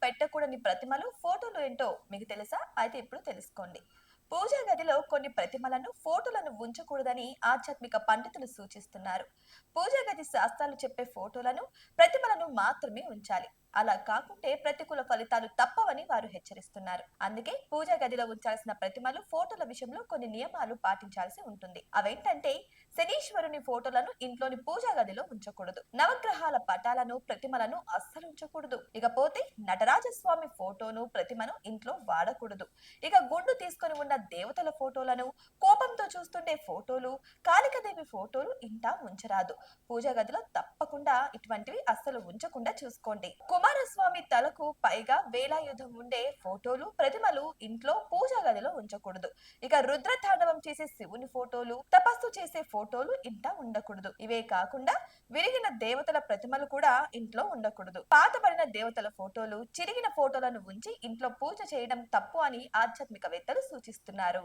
పెట్టకూడని ప్రతిమలు, ఫోటోలు ఏంటో మీకు తెలుసా? అయితే ఇప్పుడు తెలుసుకోండి. పూజా గదిలో కొన్ని ప్రతిమలను, ఫోటోలను ఉంచకూడదని ఆధ్యాత్మిక పండితులు సూచిస్తున్నారు. పూజా గది శాస్త్రాలు చెప్పే ఫోటోలను, ప్రతిమలను మాత్రమే ఉంచాలి. అలా కాకుంటే ప్రతికూల ఫలితాలు తప్పవని వారు హెచ్చరిస్తున్నారు. అందుకే పూజా గదిలో ఉంచాల్సిన ప్రతిమలు, ఫోటోల విషయంలో కొన్ని నియమాలు పాటించాల్సి ఉంటుంది. అవేంటంటే, శనీశ్వరుని ఫోటోలను ఇంట్లోని పూజా గదిలో ఉంచకూడదు. నవగ్రహాల పటాలను, ప్రతిమలను అస్సలు ఉంచకూడదు. ఇకపోతే నటరాజస్వామి ఫోటోను, ప్రతిమను ఇంట్లో వాడకూడదు. ఇక గుండు తీసుకొని ఉన్న దేవతల ఫోటోలను, కోపంతో చూస్తుండే ఫోటోలు, కాళికదేవి ఫోటోలు ఇంటా ఉంచరాదు. పూజా గదిలో తప్పకుండా ఇటువంటివి అస్సలు ఉంచకుండా చూసుకోండి. కుమారస్వామి తలకు పైగా వేలాయుధం ఉండే ఫోటోలు, ప్రతిమలు ఇంట్లో పూజా గదిలో ఉంచకూడదు. ఇక రుద్ర తాండవం చేసే శివుని ఫోటోలు, తపస్సు చేసే ఫోటోలు ఇంట ఉండకూడదు. ఇవే కాకుండా విరిగిన దేవతల ప్రతిమలు కూడా ఇంట్లో ఉండకూడదు. పాతబడిన దేవతల ఫోటోలు, చిరిగిన ఫోటోలను ఉంచి ఇంట్లో పూజ చేయడం తప్పు అని ఆధ్యాత్మికవేత్తలు సూచిస్తున్నారు.